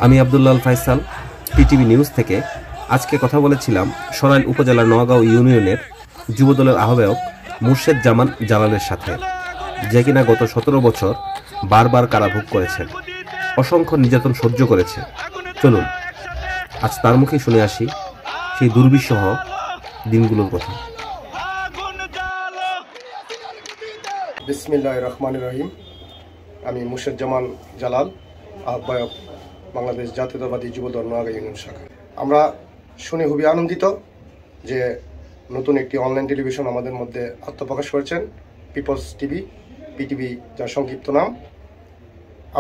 আমি Abdullah Faisal, PTV news থেকে। আজকে কথা বলেছিলাম সরাইল উপজেলার নোয়াগাঁও ইউনিয়নের যুবদলের আহ্বায়ক মুর্শেদ জামান জালালের সাথে, যে কিনা গত 17 বছর বারবার কারাভোগ করেছেন, অসংখ্য নির্যাতন সহ্য করেছে। চলুন আজ তার মুখে শুনে আসি সেই দুর্বিষহ দিনগুলোর কথা। বিসমিল্লাহির রহমানির রহিম। আমি মুর্শেদ জামান জালাল, আহ্বায়ক বাংলাদেশ জাতীয়তাবাদী যুবদল নোয়াগাঁও ইউনিয়ন শাখা। আমরা শুনে খুবই আনন্দিত যে নতুন একটি অনলাইন টেলিভিশন আমাদের মধ্যে আত্মপ্রকাশ করেছেন, পিপলস টিভি, পিটিভি, যার সংক্ষিপ্ত নাম।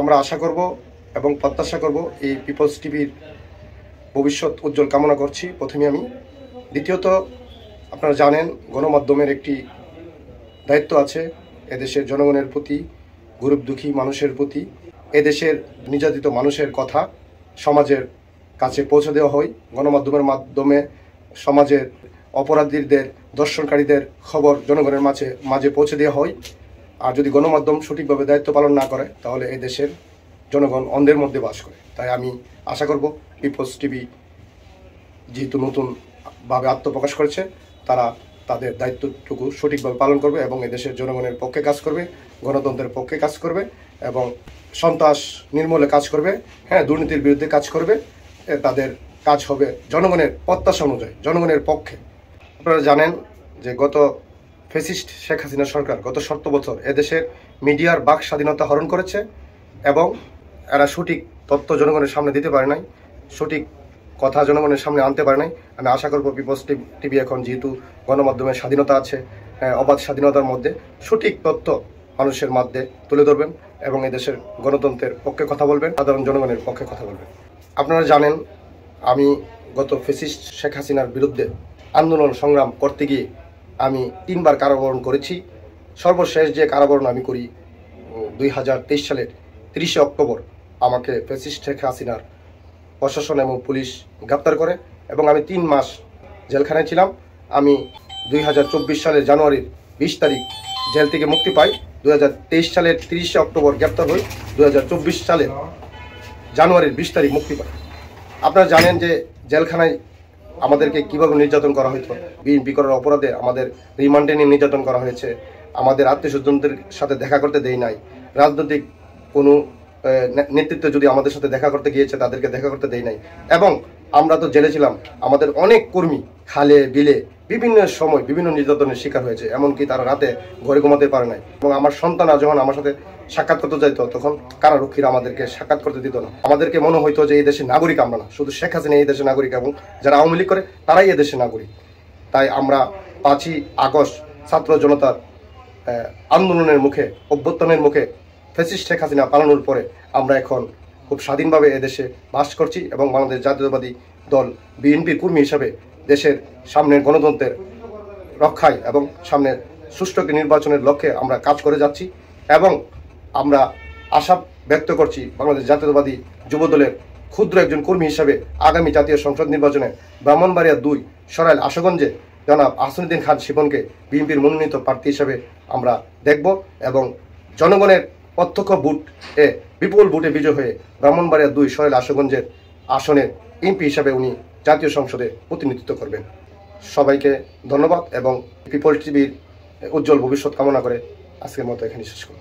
আমরা আশা করব এবং প্রত্যাশা করব এই পিপলস টিভির ভবিষ্যৎ উজ্জ্বল কামনা করছি প্রথমে আমি। দ্বিতীয়ত, আপনারা জানেন গণমাধ্যমের একটি দায়িত্ব আছে এদেশের জনগণের প্রতি, গরিব দুঃখী মানুষের প্রতি। এদেশের নির্যাতিত মানুষের কথা সমাজের কাছে পৌঁছে দেওয়া হয়। গণমাধ্যমের মাধ্যমে সমাজের অপরাধীদের, দর্শনকারীদের খবর জনগণের মাঝে পৌঁছে দেওয়া হয়। আর যদি গণমাধ্যম সঠিকভাবে দায়িত্ব পালন না করে তাহলে এই দেশের জনগণ অন্ধের মধ্যে বাস করে। তাই আমি আশা করব পিপলস টিভি যেহেতু নতুনভাবে আত্মপ্রকাশ করেছে, তারা তাদের দায়িত্বটুকু সঠিকভাবে পালন করবে এবং এদেশের জনগণের পক্ষে কাজ করবে, গণতন্ত্রের পক্ষে কাজ করবে এবং সন্ত্রাস নির্মূলে কাজ করবে, দুর্নীতির বিরুদ্ধে কাজ করবে। তাদের কাজ হবে জনগণের প্রত্যাশা অনুযায়ী, জনগণের পক্ষে। আপনারা জানেন যে গত ফ্যাসিস্ট শেখ হাসিনা সরকার গত 17 বছর এদেশের মিডিয়ার বাক স্বাধীনতা হরণ করেছে এবং এরা সঠিক তথ্য জনগণের সামনে দিতে পারে নাই, সঠিক কথা জনগণের সামনে আনতে পারে নাই। আমি আশা করব পিপলস টিভি এখন যেহেতু গণমাধ্যমের স্বাধীনতা আছে, অবাধ স্বাধীনতার মধ্যে সঠিক তথ্য মানুষের মধ্যে তুলে ধরবেন এবং এদেশের গণতন্ত্রের পক্ষে কথা বলবেন, সাধারণ জনগণের পক্ষে কথা বলবেন। আপনারা জানেন আমি গত ফ্যাসিস্ট শেখ হাসিনার বিরুদ্ধে আন্দোলন সংগ্রাম করতে গিয়ে আমি 3 বার কারাবরণ করেছি। সর্বশেষ যে কারাবরণ আমি করি 2023 সালের 30 অক্টোবর আমাকে ফ্যাসিস্ট শেখ হাসিনার প্রশাসন এবং পুলিশ গ্রেপ্তার করে এবং আমি 3 মাস জেলখানায় ছিলাম। আমি 2024 সালের জানুয়ারির 20 তারিখ জেল থেকে মুক্তি পাই। 2023 সালের 30 অক্টোবর গ্রেপ্তার হই, 2024 সালের জানুয়ারির 20 তারিখ মুক্তি পাই। আপনারা জানেন যে জেলখানায় আমাদেরকে কীভাবে নির্যাতন করা হয়েছিল। বিএনপি করার অপরাধে আমাদের রিমান্ডে নিয়ে নির্যাতন করা হয়েছে, আমাদের আত্মীয় স্বজনদের সাথে দেখা করতে দেয় নাই, রাজনৈতিক কোনো নেতৃত্ব যদি আমাদের সাথে দেখা করতে গিয়েছে তাদেরকে দেখা করতে দেয় নাই। এবং আমরা তো জেলে ছিলাম, আমাদের অনেক কর্মী খালে বিলে বিভিন্ন সময় বিভিন্ন নির্যাতনের শিকার হয়েছে, এমনকি তারা রাতে ঘরে ঘুমাতে পারে নাই। এবং আমার সন্তানরা যখন আমার সাথে সাক্ষাৎ করতে যাইতো তখন কারারক্ষীরা আমাদেরকে সাক্ষাৎ করতে দিত না। আমাদেরকে মনে হইতো যে এই দেশের নাগরিক আমরা না, শুধু শেখ হাসিনা এই দেশের নাগরিক এবং যারা আওয়ামী লীগ করে তারাই এই দেশের নাগরিক। তাই আমরা 5ই আগস্ট ছাত্র জনতার আন্দোলনের মুখে, অভ্যুত্থানের মুখে ফ্যাসিস্ট শেখ হাসিনা পালানোর পরে আমরা এখন খুব স্বাধীনভাবে এদেশে বাস করছি এবং বাংলাদেশ জাতীয়তাবাদী দল বিএনপির কর্মী হিসাবে দেশের সামনের গণতন্ত্রের রক্ষায় এবং সামনের সুষ্ঠু নির্বাচনের লক্ষ্যে আমরা কাজ করে যাচ্ছি। এবং আমরা আশা ব্যক্ত করছি বাংলাদেশ জাতীয়তাবাদী যুবদলের ক্ষুদ্র একজন কর্মী হিসাবে আগামী জাতীয় সংসদ নির্বাচনে ব্রাহ্মণবাড়িয়া 2 সরাইল আশুগঞ্জে জনাব আহসানুদ্দিন খান শিপনকে বিএনপির মনোনীত প্রার্থী হিসাবে আমরা দেখব এবং জনগণের প্রত্যক্ষ ভোটে বিপুল ভোটে বিজয় হয়ে ব্রাহ্মণবাড়িয়া 2 সরাইল আশুগঞ্জের আসনের এমপি হিসাবে উনি জাতীয় সংসদে প্রতিনিধিত্ব করবেন। সবাইকে ধন্যবাদ এবং পিপলস টিভির উজ্জ্বল ভবিষ্যৎ কামনা করে আজকের মতো এখানে শেষ করব।